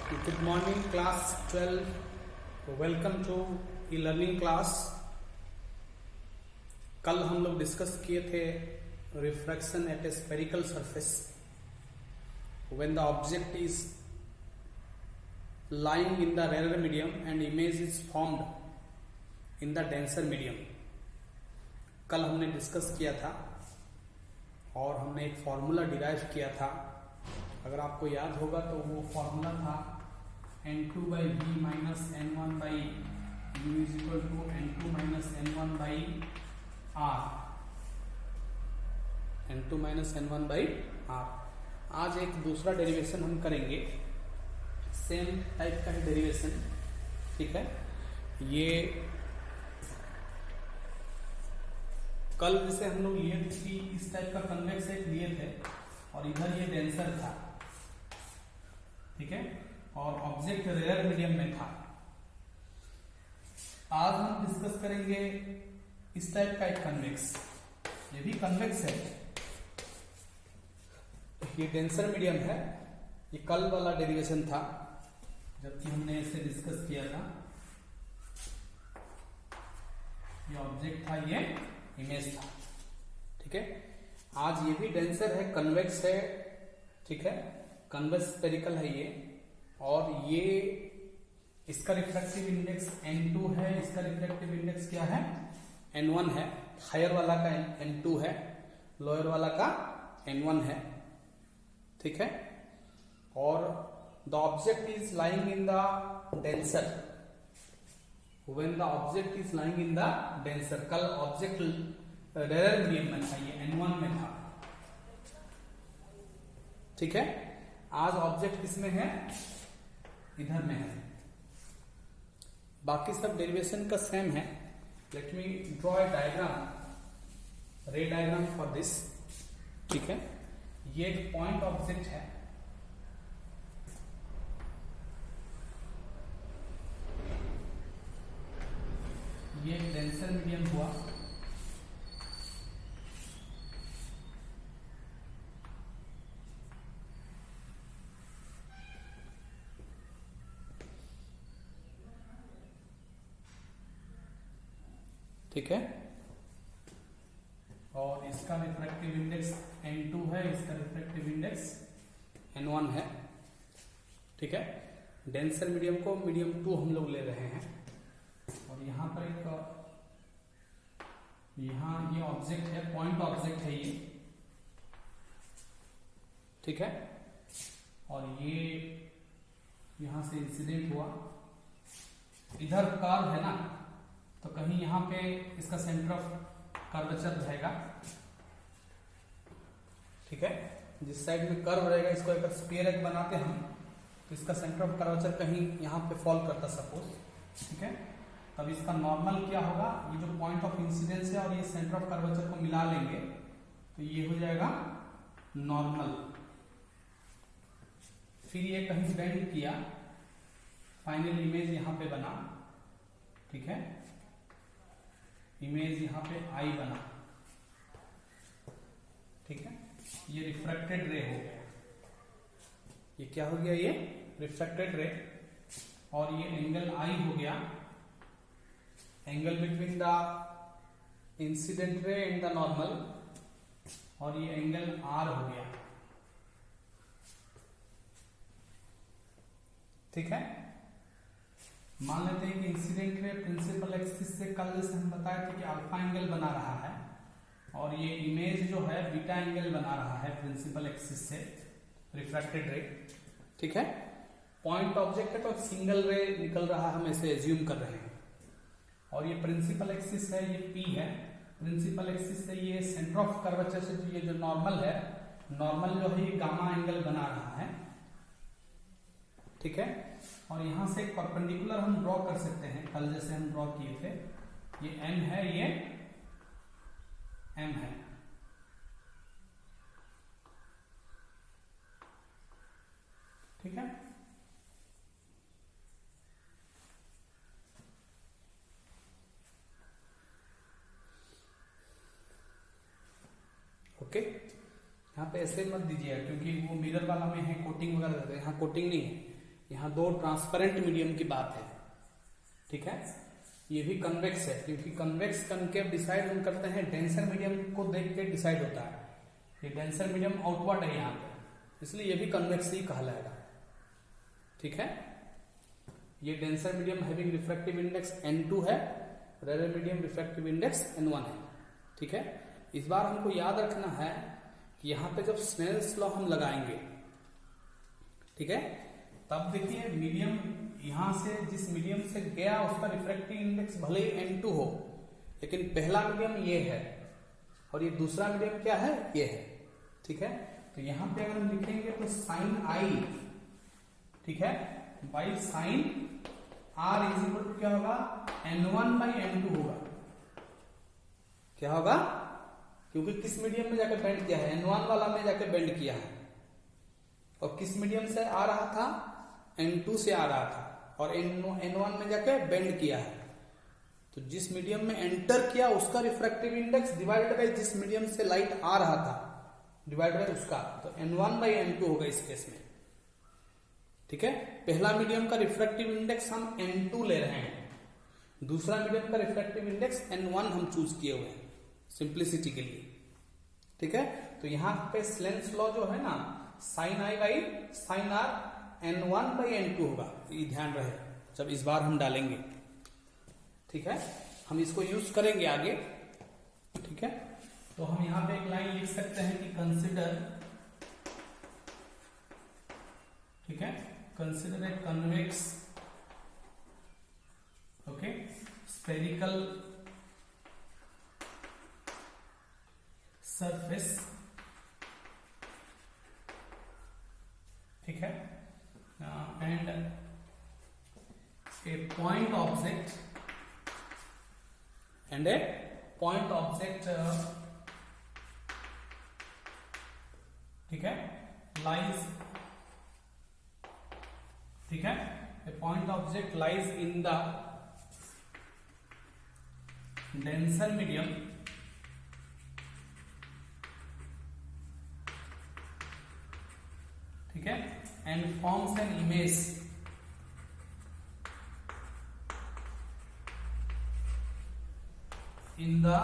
Good morning, class 12. Welcome to e-learning class. कल हम लोग डिस्कस किए थे refraction at A spherical surface when the object is lying in the rarer medium and image is formed in the denser medium. कल हमने discuss किया था और हमने एक फॉर्मूला डिराइव किया था. अगर आपको याद होगा तो वो फॉर्मूला था n2 by v minus n1 by u is equal to n2 minus n1 by r. n2 minus n1 by r. आज एक दूसरा डेरिवेशन हम करेंगे, सेम टाइप का है डेरिवेशन. ठीक है, ये कल जैसे हम लोग लिए थे इस टाइप का कन्वेक्स एक लिए थे और इधर ये डेंसर था. ठीक है, और ऑब्जेक्ट रेयर मीडियम में था. आज हम डिस्कस करेंगे इस टाइप का एक कन्वेक्स. ये भी कन्वेक्स है, ये डेंसर मीडियम है. ये कल वाला डेरिवेशन था जबकि हमने इसे डिस्कस किया था. ये ऑब्जेक्ट था, ये इमेज था. ठीक है, आज ये भी डेंसर है, कन्वेक्स है. ठीक है, कन्वेक्स स्फेरिकल है ये. और ये इसका रिफ्रैक्टिव इंडेक्स n2 है, इसका रिफ्रैक्टिव इंडेक्स क्या है, n1 है. हायर वाला का n2 है, लोअर वाला का n1 है. ठीक है, और the object is lying in the denser. When the object is lying in the denser, कल ऑब्जेक्ट रेयर मीडियम में था, ये n1 में था. ठीक है, आज ऑब्जेक्ट किसमें है, इधर में है. बाकी सब डेरिवेशन का सेम है. Let me draw a diagram, रे डायग्राम फॉर दिस. ठीक है, ये एक पॉइंट ऑब्जेक्ट है. ये एक डेंसर मीडियम हुआ. ठीक है, और इसका रिफ्रैक्टिव इंडेक्स n2 है, इसका रिफ्रैक्टिव इंडेक्स n1 है. ठीक है, डेंसर मीडियम को मीडियम 2 हम लोग ले रहे हैं. और यहां पर यहां ये ऑब्जेक्ट है, पॉइंट ऑब्जेक्ट है ये. ठीक है, और ये यहां से इंसिडेंट हुआ. इधर कर्व है ना, तो कहीं यहां पे इसका सेंटर ऑफ कर्वेचर रहेगा. ठीक है, जिस साइड में कर्व रहेगा, इसको एक स्फीयर एक बनाते हम, तो इसका सेंटर ऑफ कर्वेचर कहीं यहां पे फॉल करता सपोज. ठीक है, तब इसका नॉर्मल क्या होगा, ये जो पॉइंट ऑफ इंसिडेंस है और ये सेंटर ऑफ कर्वेचर को मिला लेंगे तो ये हो जाएगा नॉर्मल. फिर ये कहीं बेंड किया, फाइनल इमेज यहां पे बना. ठीक है, इमेज यहां पे आई बना. ठीक है, ये रिफ्रैक्टेड रे हो गया. ये क्या हो गया, ये रिफ्रैक्टेड रे. और ये एंगल आई हो गया, angle between the incident ray and the normal. और ये एंगल आर हो गया. ठीक है, मान लेते हैं कि इंसिडेंट रे प्रिंसिपल एक्सिस से कल जैसे हम बताए थे कि अल्फा एंगल बना रहा है, और ये इमेज जो है बीटा एंगल बना रहा है प्रिंसिपल एक्सिस से, रिफ्रैक्टेड रे. ठीक है, पॉइंट ऑब्जेक्ट है तो सिंगल रे निकल रहा है, हम ऐसे एज्यूम कर रहे हैं. और ये प्रिंसिपल एक्सिस है, ये P है. प्रिंसिपल एक्सिस से ये सेंटर ऑफ कर्वेचर से ये जो नॉर्मल है, नॉर्मल जो है ये गामा एंगल बना रहा है. ठीक है, और यहां से एक परपेंडिकुलर हम ड्रॉ कर सकते हैं, कल जैसे हम ड्रॉ किए थे. ये n है, ये m है. ठीक है, ओके. यहाँ पे ऐसे मत दीजिए क्योंकि वो मिरर वाला में है कोटिंग वगैरह, यहाँ कोटिंग नहीं है. यहाँ दो ट्रांसपेरेंट मीडियम की बात है, ठीक है। ये भी कन्वेक्स है, क्योंकि कन्वेक्स कनकेव डिसाइड हम करते हैं डेंसर मीडियम को देख के डिसाइड होता है। ये डेंसर मीडियम आउटवर्ड है यहाँ पे, इसलिए ये भी कन्वेक्स ही कहलाएगा, ठीक है। ये denser medium having refractive index N2 है, rare medium refractive index N1 है, ठीक है। इस बार हमको याद रखना है कि यहाँ पे जब स्नेल्स लॉ हम लगाएंगे, ठीक है, तब देखिए मीडियम यहां से जिस मीडियम से गया उसका रिफ्रैक्टिव इंडेक्स भले ही N2 हो, लेकिन पहला मीडियम ये है और ये दूसरा मीडियम क्या है, ये है, ठीक है। तो यहां पे अगर हम लिखेंगे तो साइन आई, ठीक है, by sine r is equal to क्या होगा, N1/N2 होगा। क्या होगा, क्योंकि किस मीडियम में जाके बेंड किया है, N1 वाला में जाके बेंड किया है, और किस मीडियम से आ रहा था, N2 से आ रहा था, और N1 में जाके बेंड किया है। तो जिस मीडियम में एंटर किया उसका रिफ्रैक्टिव इंडेक्स डिवाइडेड बाय जिस मीडियम से लाइट आ रहा था डिवाइडेड बाय उसका, तो N1/N2 होगा इस केस में, ठीक है। पहला मीडियम का रिफ्रैक्टिव इंडेक्स हम N2 ले रहे हैं, दूसरा मीडियम का रिफ्रैक्टिव इंडेक्स N1 हम चूज किए हुए हैं सिंप्लिसिटी के लिए, ठीक है। तो यहां पे स्लेंस लॉ जो है ना, sine i by sine r N1/N2 होगा, ये ध्यान रहे जब इस बार हम डालेंगे, ठीक है। हम इसको यूज करेंगे आगे, ठीक है। तो हम यहां पे एक लाइन लिख सकते हैं कि कंसिडर, ठीक है, consider a convex, okay, spherical surface, ठीक है, एंड ए पॉइंट ऑब्जेक्ट ठीक है, लाइज, ठीक है, a point object lies in the denser medium, ठीक है, and forms an image in the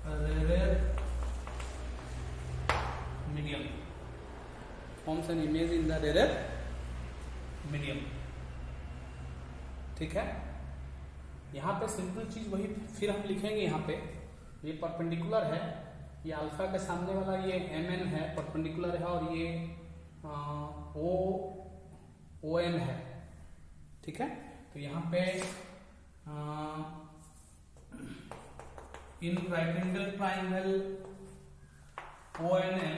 rarer medium, forms an image in the rarer medium, ठीक है। यहां पे सिंपल चीज वही फिर हम लिखेंगे, यहां पे ये परपेंडिकुलर है, ये अल्फा के सामने वाला ये Mn है, परपेंडिकुलर है, और ये ON है, ठीक है। तो यहां पे इन right angle triangle ONM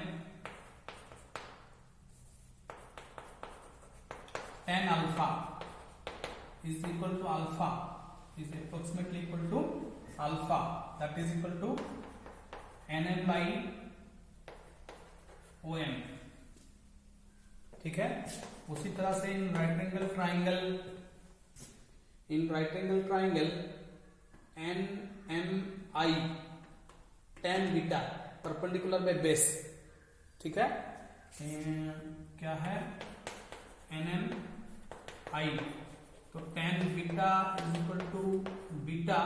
tan alpha is equal to alpha is approximately equal to alpha, that is equal to NM/OM, ठीक है। उसी तरह से in right angle triangle NMI tan beta perpendicular by base, ठीक है, क्या है NMI, तो tan beta is equal to beta,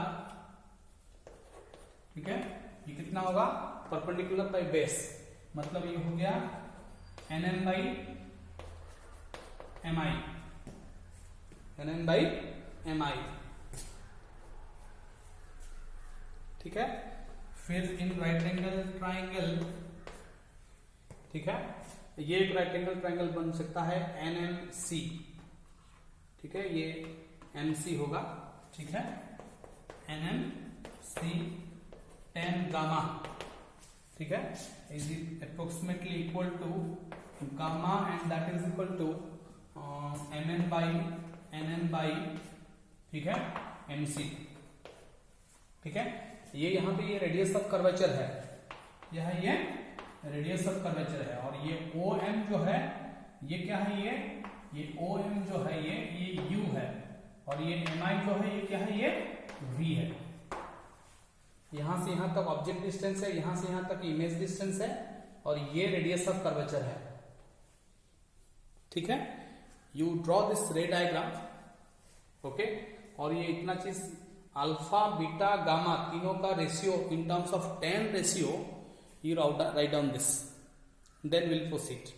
ठीक है। ये कितना होगा, परपेंडिकुलर बाय बेस, मतलब ये हो गया NM/MI, ठीक है। फिर इन राइट एंगल ट्राइंगल, ठीक है, ये एक राइट एंगल ट्राइंगल बन सकता है NMC, ठीक है, ये MC होगा, ठीक है, NMC tan गामा, ठीक है, is approximately equal to gamma and that is equal to MN/NN, ठीक है, MC, ठीक है। ये यहाँ पे ये रेडियस ऑफ कर्वेचर है, यह ये रेडियस ऑफ कर्वेचर है, और ये OM जो है ये क्या है, ये OM जो है ये U है, और ये MI जो है ये क्या है, ये V है। यहां से यहां तक ऑब्जेक्ट डिस्टेंस है, यहां से यहां तक इमेज डिस्टेंस है, और ये रेडियस ऑफ कर्वेचर है, ठीक है, you draw this ray diagram, okay. और ये इतना चीज अल्फा बीटा गामा तीनों का ratio in terms of tan ratio, you write down this, then will proceed.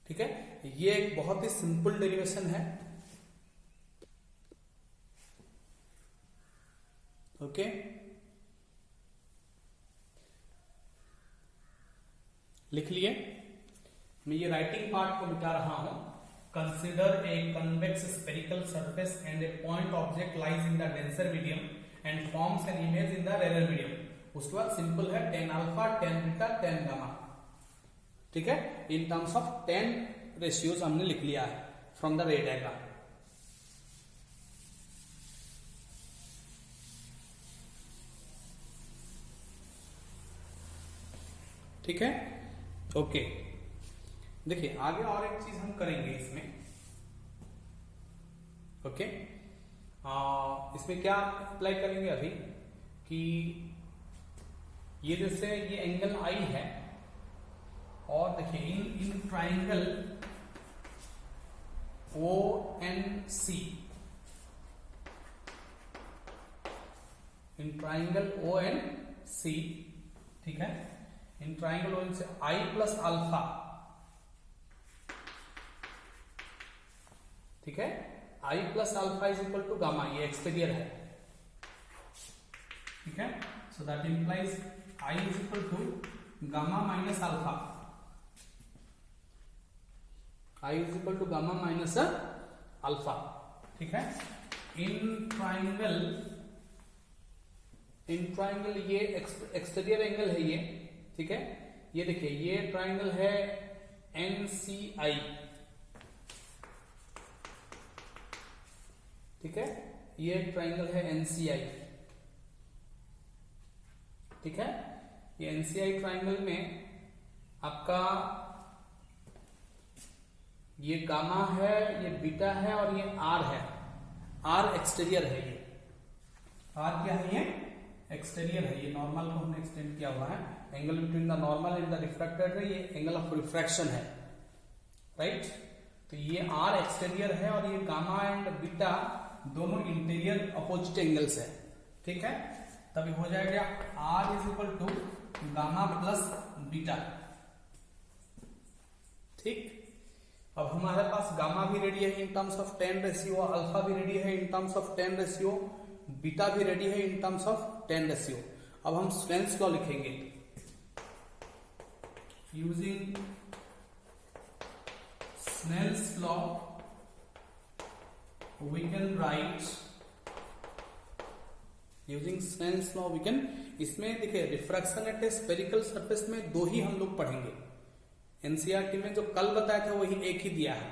ठीक है, ये एक बहुत ही सिंपल डेरिवेशन है, ओके। लिख लिए, मैं ये राइटिंग पार्ट को मिटा रहा हूं। Consider a convex spherical surface and A point object lies in the denser medium and forms an image in the rarer medium. उसके बाद सिंपल है tan alpha, tan beta, tan gamma. ठीक है, in terms of tan ratios हमने लिख लिया है from the रे डायग्राम। ठीक है, ओके। देखिए आगे और एक चीज हम करेंगे इसमें, ओके। इसमें क्या अप्लाई करेंगे अभी कि ये जैसे ये एंगल आई है, और देखिए in triangle ONC, in triangle ONC, ठीक है, in triangle ONC I plus alpha, ठीक है, I plus alpha is equal to gamma, ये एक्सटीरियर है, ठीक है। So that implies I is equal to gamma minus alpha, I is equal to gamma minus alpha, ठीक है। In triangle ये exterior angle है ये, ठीक है। ये देखिए ये ट्राइंगल है NCI, ठीक है, ये ट्राइंगल है NCI, ठीक है। ये NCI ट्राइंगल में आपका ये गामा है, ये बीटा है और ये R है। R एक्सटीरियर है, ये R क्या है, ये एक्सटीरियर है। ये नॉर्मल को हमने एक्सटेंड किया हुआ है, angle between the normal and the refracted है, ये एंगल ऑफ रिफ्रैक्शन है, राइट। तो ये R एक्सटीरियर है और ये गामा एंड बीटा दोनों इंटीरियर अपोजिट एंगल्स है, ठीक है। तभी हो जाएगा R is equal to gamma plus beta, ठीक। अब हमारे पास गामा भी रेडी है in terms of tan ratio, alpha भी रेडी है in terms of tan ratio, beta भी रेडी है in terms of tan ratio. अब हम स्नेल्स लॉ लिखेंगे, using Snell's law we can write, using Snell's law we can, इसमें देखिए refraction at A spherical surface में दो ही हम लोग पढ़ेंगे, एनसीईआरटी में जो कल बताया था वही एक ही दिया है।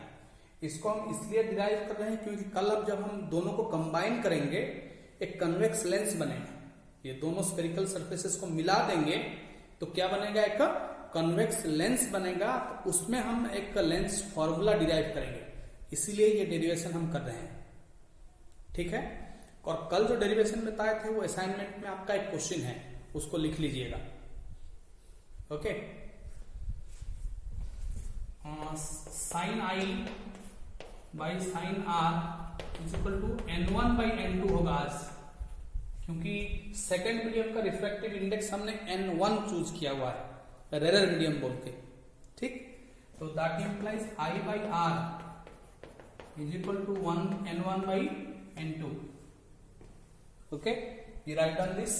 इसको हम इसलिए डिराइव कर रहे हैं क्योंकि कल अब जब हम दोनों को कंबाइन करेंगे एक कन्वेक्स लेंस बनेगा। ये दोनों स्फेरिकल सरफेसेस को मिला देंगे तो क्या बनेगा, एक कन्वेक्स लेंस बनेगा। तो उसमें हम एक लेंस फॉर्मूला डिराइव करेंगे, इसीलिए ये डेरिवेशन हम कर रहे हैं, ठीक है। और कल जो डेरिवेशन बताए थे वो असाइनमेंट में आपका एक क्वेश्चन है, उसको लिख लीजिएगा, okay. Sine i by sine r is equal to N1 by N2 होगा आज, क्योंकि सेकेंड मीडियम का रिफ्रैक्टिव इंडेक्स हमने N1 चूज किया हुआ है, रेरर मीडियम बोल के, ठीक। तो that implies I by R is equal to N1 by N2, okay। You write down this,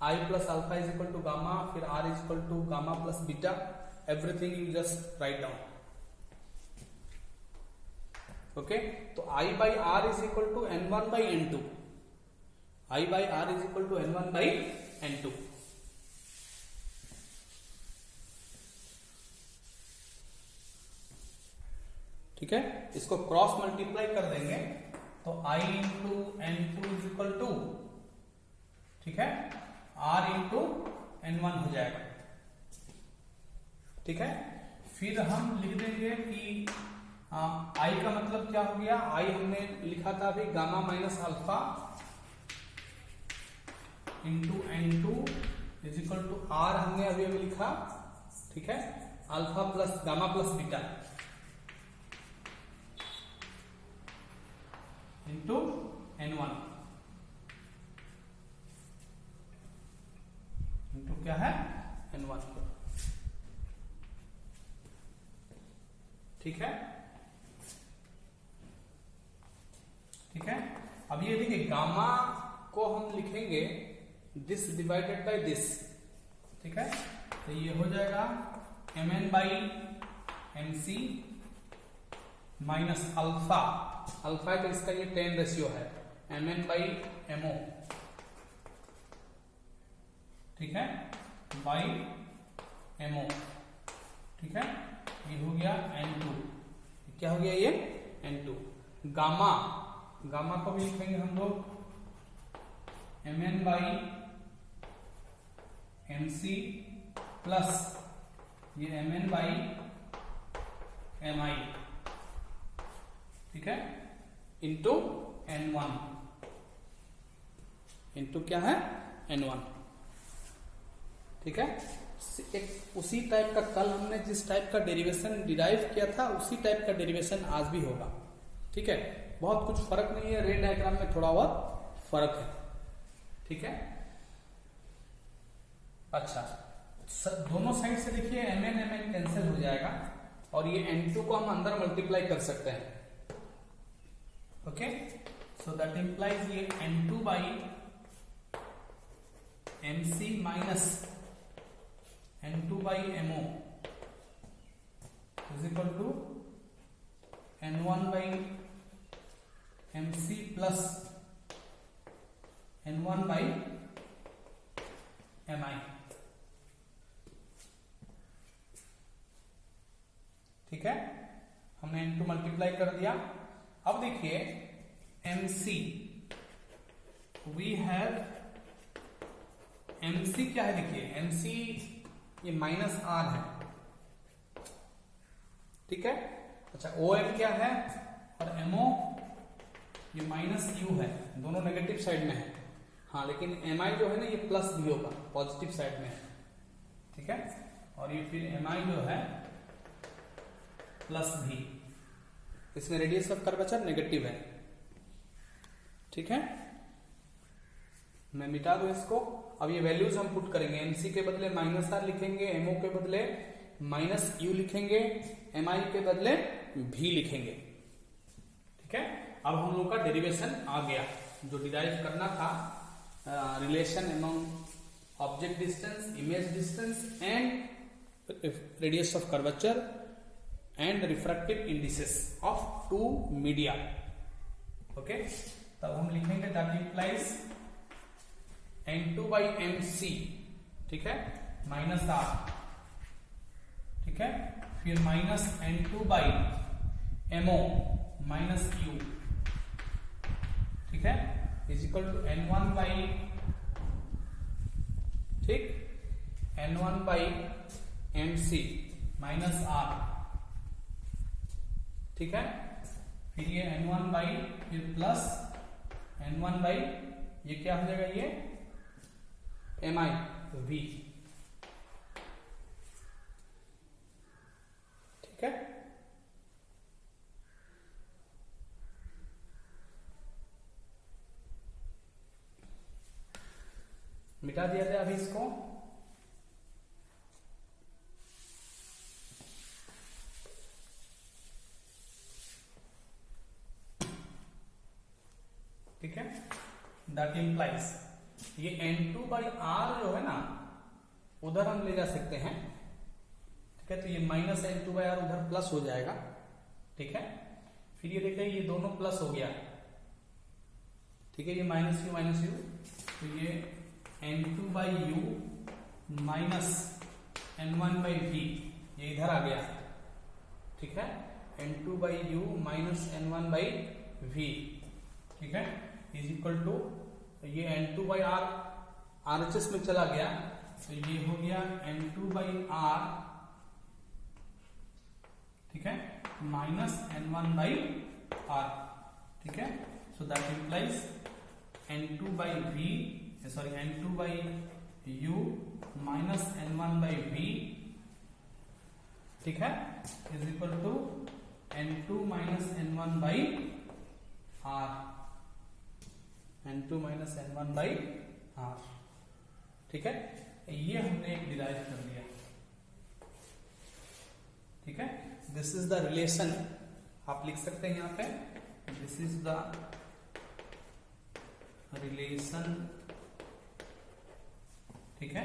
I plus alpha is equal to gamma, फिर R is equal to gamma plus beta, everything you just write down, okay। तो I by R is equal to N1 by N2, I by R is equal to N1 by N2, ठीक है। इसको cross multiply कर देंगे तो I into N2 is equal to, ठीक है, R into N1 हो जाएगा, ठीक है। फिर हम लिख देंगे कि I का मतलब क्या हो गया, I हमने लिखा था अभी gamma minus alpha into N2 is equal to R हमने अभी लिखा, ठीक है, alpha plus gamma plus beta into N1 into क्या है N1। ठीक है, ठीक है। अब ये देखिए गामा को हम लिखेंगे दिस डिवाइडेड बाय दिस, ठीक है। तो ये हो जाएगा mn by mc minus alpha, alpha है तो इसका ये 10 रेशियो है, mn बाई mo, ठीक है, बाई mo, ठीक है। ये हो गया n2, क्या हो गया ये n2। गामा, गामा को भी लिखेंगे हम लोग mn बाई mc प्लस ये mn बाई mi, ठीक है, इंटू n1, इंटू क्या है n1, ठीक है। एक उसी टाइप का कल हमने जिस टाइप का डेरिवेशन डिराइव किया था उसी टाइप का डेरिवेशन आज भी होगा, ठीक है। बहुत कुछ फर्क नहीं है, रे डायग्राम में थोड़ा बहुत फर्क है, ठीक है। अच्छा, दोनों साइड से देखिए mn mn कैंसिल हो जाएगा और ये n2 को हम अंदर मल्टीप्लाई कर सकते हैं, ओके। सो दैट इंप्लाइज ये n2 by mc minus n2 by mo is equal to n1 by mc plus n1 by mi, ठीक है। हमने n2 मल्टीप्लाई कर दिया। अब देखिए mc, वी हैव mc क्या है, देखिए mc ये माइनस आर है, ठीक है। अच्छा OM क्या है और MO ये माइनस यू है, दोनों नेगेटिव साइड में है, हाँ, लेकिन MI जो है ना ये प्लस भी होगा, पॉजिटिव साइड में है, ठीक है। और ये फिर MI जो है प्लस भी, इसमें रेडियस ऑफ कर्वेचर नेगेटिव है, ठीक है। मैं मिटा दूं इसको। अब ये वैल्यूज हम पुट करेंगे, mc के बदले माइनस आर लिखेंगे, mo के बदले माइनस यू लिखेंगे, mi के बदले v लिखेंगे, ठीक है। अब हम लोग का डेरिवेशन आ गया, जो डिराइव करना था relation among object distance, image distance and radius of curvature and refractive indices of two media, okay. तब हम लिखेंगे that implies n2 by mc, ठीक है, माइनस आर, ठीक है, फिर minus n2 by mo minus u, ठीक है, is equal to n1 by, ठीक, n1 by mc minus are, ठीक है। फिर ये n1 बाई फिर प्लस n1 बाई ये क्या हो जाएगा ये mi v, ठीक है। मिटा दिया जाए अभी इसको, ठीक है। दैट इंप्लाइज ये n2 बाई आर जो है ना उधर हम ले जा सकते हैं, ठीक है। तो ये माइनस n2 बाई आर उधर प्लस हो जाएगा, ठीक है। फिर ये देखिए ये दोनों प्लस हो गया, ठीक है, ये माइनस यू, तो ये n2 by you minus n1 by v ये इधर आ गया, ठीक है, n2 by you minus n1 by v, ठीक है, इज इक्वल टू ये n2 बाई आर RHS में चला गया, तो ये हो गया n2 बाई आर, ठीक है, माइनस n1 बाई आर, ठीक है। So that implies n2 by v, sorry n2 by u minus n1 by v ठीक है, is equal to n2 minus n1 by r, n2 minus n1 by r। ठीक है, ये हमने एक derive कर लिया। ठीक है, दिस इज द रिलेशन, आप लिख सकते हैं यहां पे, दिस इज द रिलेशन, ठीक है,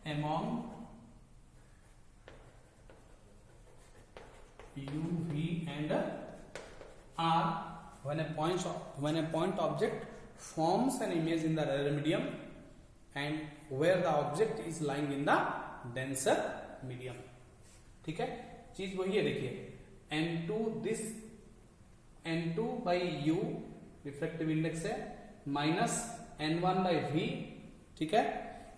among u, v and r when a point object forms an image in the rare medium and where the object is lying in the denser medium। ठीक है, चीज वही है, देखिए n2 this n2 by u refractive index है, minus n1 by v, ठीक है,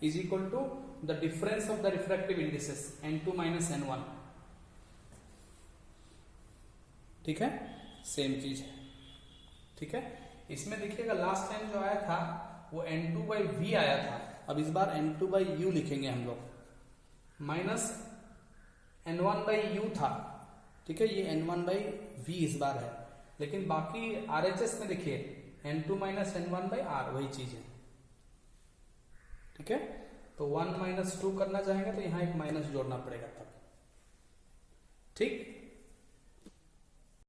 is equal to the difference of the refractive indices n2 minus n1। ठीक है, सेम चीज है। ठीक है, इसमें देखिएगा लास्ट टाइम जो आया था वो n2 बाई वी आया था, अब इस बार n2 बाई यू लिखेंगे हम लोग, माइनस n1 बाई यू था। ठीक है, ये n1 बाई वी इस बार है, लेकिन बाकी RHS में देखिए n2 minus n1 by are वही चीज है। ठीक है, तो 1 माइनस 2 करना चाहेंगे तो यहां एक माइनस जोड़ना पड़ेगा तब। ठीक,